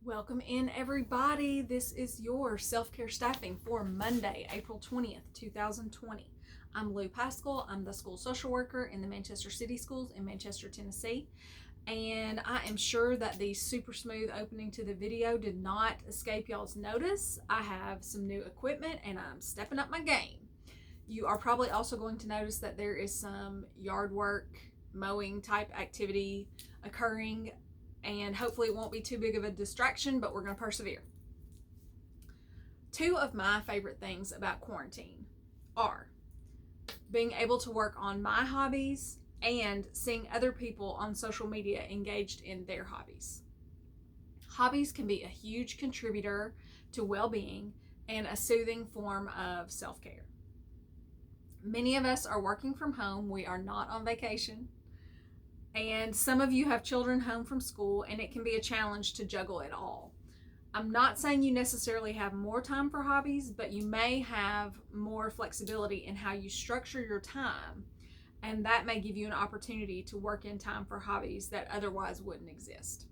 Welcome in, everybody. This is your self-care staffing for Monday, April 20th, 2020. I'm Lou Pascal. I'm the school social worker in the Manchester City Schools in Manchester, Tennessee. And I am sure that the super smooth opening to the video did not escape y'all's notice. I have some new equipment and I'm stepping up my game. You are probably also going to notice that there is some yard work, mowing type activity occurring, and hopefully it won't be too big of a distraction, but we're going to persevere. Two of my favorite things about quarantine are being able to work on my hobbies and seeing other people on social media engaged in their hobbies. Hobbies can be a huge contributor to well-being and a soothing form of self-care. Many of us are working from home. We are not on vacation. And some of you have children home from school, and it can be a challenge to juggle it all. I'm not saying you necessarily have more time for hobbies, but you may have more flexibility in how you structure your time, and that may give you an opportunity to work in time for hobbies that otherwise wouldn't exist.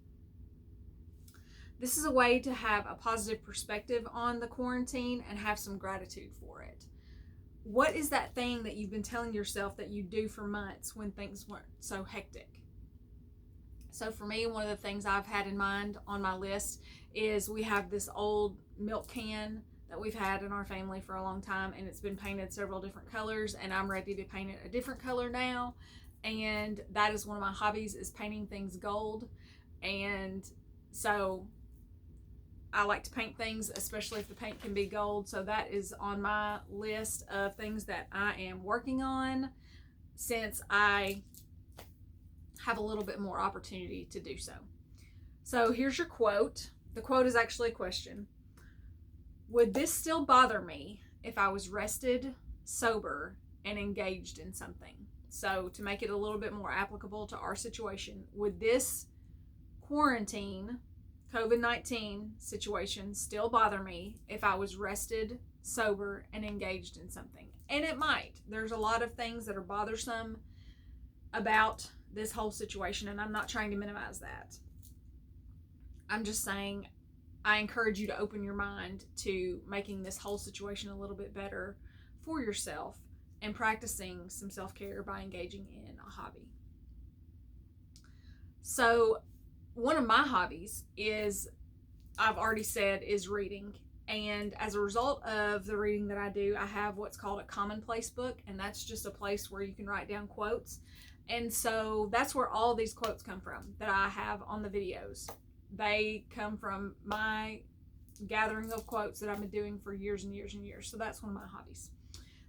This is a way to have a positive perspective on the quarantine and have some gratitude for it. What is that thing that you've been telling yourself that you do for months when things weren't so hectic? So for me, one of the things I've had in mind on my list is we have this old milk can that we've had in our family for a long time, and it's been painted several different colors, and I'm ready to paint it a different color now. And that is one of my hobbies, is painting things gold. And so I like to paint things, especially if the paint can be gold. So that is on my list of things that I am working on since I have a little bit more opportunity to do so. So here's your quote. The quote is actually a question. Would this still bother me if I was rested, sober, and engaged in something? So to make it a little bit more applicable to our situation, would this quarantine, COVID-19 situation still bother me if I was rested, sober, and engaged in something? And it might. There's a lot of things that are bothersome about this whole situation, and I'm not trying to minimize that. I'm just saying I encourage you to open your mind to making this whole situation a little bit better for yourself and practicing some self-care by engaging in a hobby. So one of my hobbies is, I've already said, is reading. And as a result of the reading that I do, I have what's called a commonplace book, and that's just a place where you can write down quotes. And so that's where all these quotes come from that I have on the videos. They come from my gathering of quotes that I've been doing for years and years and years. So that's one of my hobbies.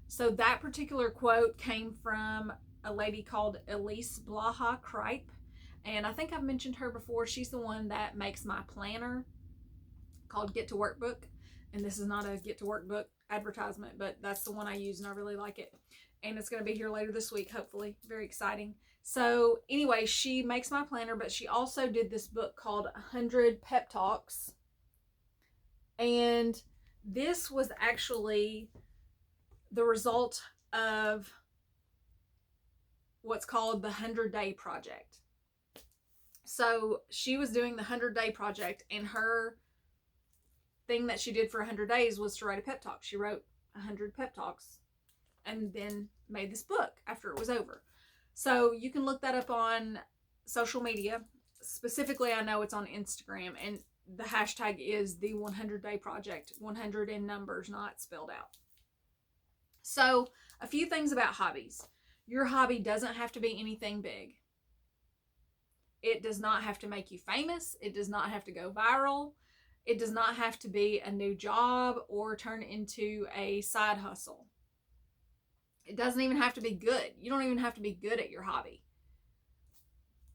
So that particular quote came from a lady called Elise Blaha Kripe. And I think I've mentioned her before. She's the one that makes my planner called Get to Work Book. And this is not a Get to Work Book advertisement, but that's the one I use and I really like it. And it's going to be here later this week, hopefully. Very exciting. So anyway, she makes my planner, but she also did this book called 100 Pep Talks. And this was actually the result of what's called the 100-Day Project. So she was doing the 100-Day Project, and her thing that she did for 100 days was to write a pep talk. She wrote 100 pep talks and then made this book after it was over. So you can look that up on social media. Specifically, I know it's on Instagram, and the hashtag is the 100-Day Project. 100 in numbers, not spelled out. So a few things about hobbies. Your hobby doesn't have to be anything big. It does not have to make you famous. It does not have to go viral. It does not have to be a new job or turn into a side hustle. It doesn't even have to be good. You don't even have to be good at your hobby.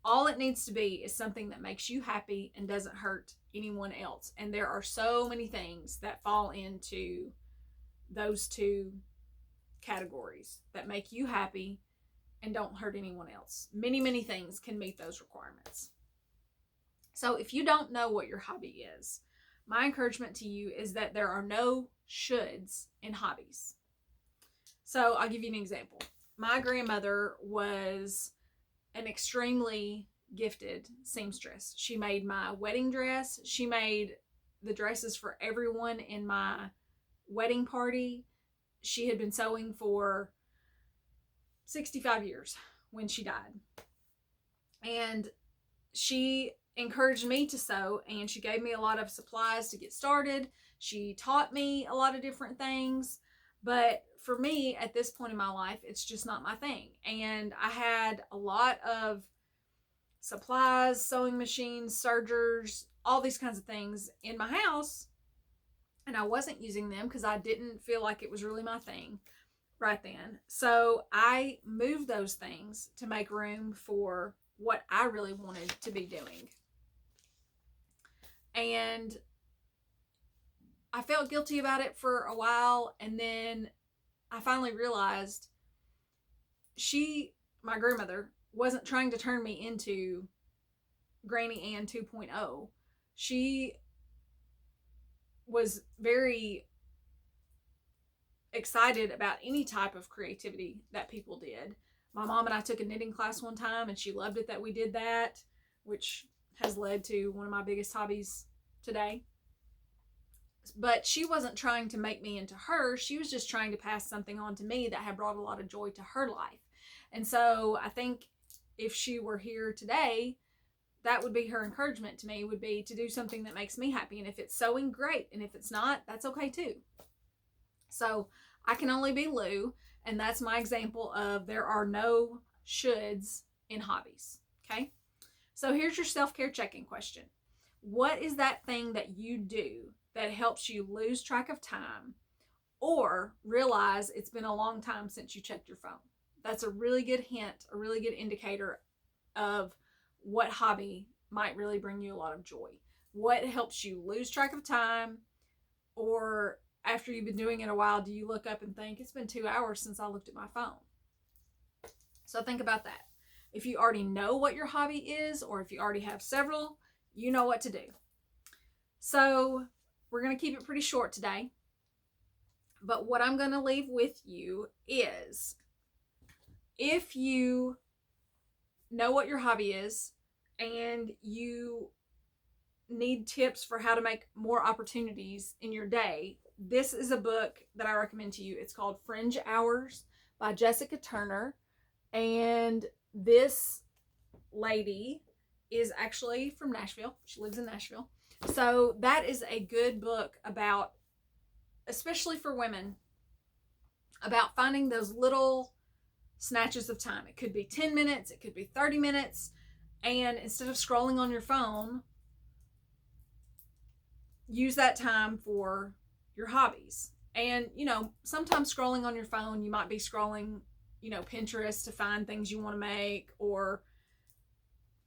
All it needs to be is something that makes you happy and doesn't hurt anyone else. And there are so many things that fall into those two categories that make you happy and don't hurt anyone else. Many, many things can meet those requirements. So if you don't know what your hobby is, my encouragement to you is that there are no shoulds in hobbies. So I'll give you an example. My grandmother was an extremely gifted seamstress. She made my wedding dress. She made the dresses for everyone in my wedding party. She had been sewing for 65 years when she died. And she encouraged me to sew, and she gave me a lot of supplies to get started. She taught me a lot of different things. But for me, at this point in my life, it's just not my thing. And I had a lot of supplies, sewing machines, sergers, all these kinds of things in my house, and I wasn't using them because I didn't feel like it was really my thing right then. So I moved those things to make room for what I really wanted to be doing. And I felt guilty about it for a while, and then I finally realized my grandmother, wasn't trying to turn me into Granny Ann 2.0. She was very excited about any type of creativity that people did. My mom and I took a knitting class one time, and she loved it that we did that, which has led to one of my biggest hobbies today. But she wasn't trying to make me into her. She was just trying to pass something on to me that had brought a lot of joy to her life. And so I think if she were here today, that would be her encouragement to me, would be to do something that makes me happy. And if it's sewing, great. And if it's not, that's okay too. So I can only be Lou, and that's my example of there are no shoulds in hobbies. Okay? So here's your self-care check-in question. What is that thing that you do that helps you lose track of time or realize it's been a long time since you checked your phone? That's a really good hint, a really good indicator of what hobby might really bring you a lot of joy. What helps you lose track of time, or after you've been doing it a while, do you look up and think, it's been 2 hours since I looked at my phone? So think about that. If you already know what your hobby is, or if you already have several, you know what to do. So we're going to keep it pretty short today. But what I'm going to leave with you is, if you know what your hobby is and you need tips for how to make more opportunities in your day, this is a book that I recommend to you. It's called Fringe Hours by Jessica Turner. And this lady is actually from Nashville. She lives in Nashville. So that is a good book about, especially for women, about finding those little snatches of time. It could be 10 minutes, it could be 30 minutes, and instead of scrolling on your phone, use that time for your hobbies. And, sometimes scrolling on your phone, you might be scrolling, Pinterest to find things you want to make, or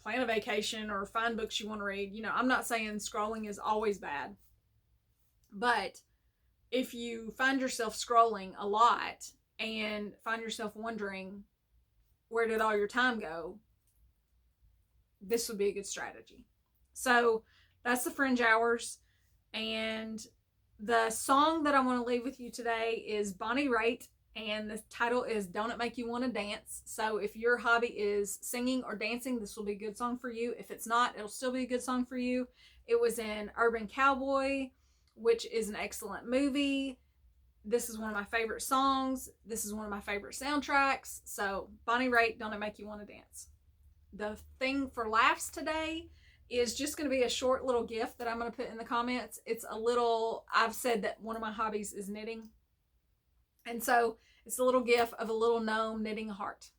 plan a vacation, or find books you want to read. I'm not saying scrolling is always bad, but if you find yourself scrolling a lot and find yourself wondering, where did all your time go? This would be a good strategy. So that's the Fringe Hours. And the song that I want to leave with you today is Bonnie Raitt, and the title is Don't It Make You Want to Dance. So if your hobby is singing or dancing, this will be a good song for you. If it's not, it'll still be a good song for you. It was in Urban Cowboy, which is an excellent movie. This is one of my favorite songs. This is one of my favorite soundtracks. So Bonnie Raitt, Don't It Make You Want to Dance. The thing for laughs today is just going to be a short little GIF that I'm going to put in the comments. It's I've said that one of my hobbies is knitting. And so it's a little GIF of a little gnome knitting a heart,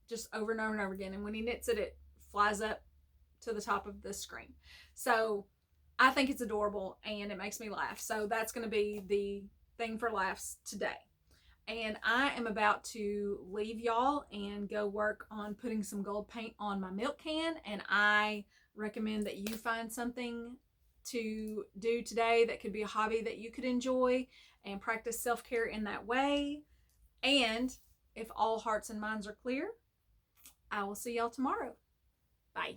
just over and over and over again. And when he knits it, it flies up to the top of the screen. So I think it's adorable and it makes me laugh. So that's going to be the thing for laughs today. And I am about to leave y'all and go work on putting some gold paint on my milk can. And I recommend that you find something to do today that could be a hobby that you could enjoy, and practice self-care in that way. And if all hearts and minds are clear, I will see y'all tomorrow. Bye.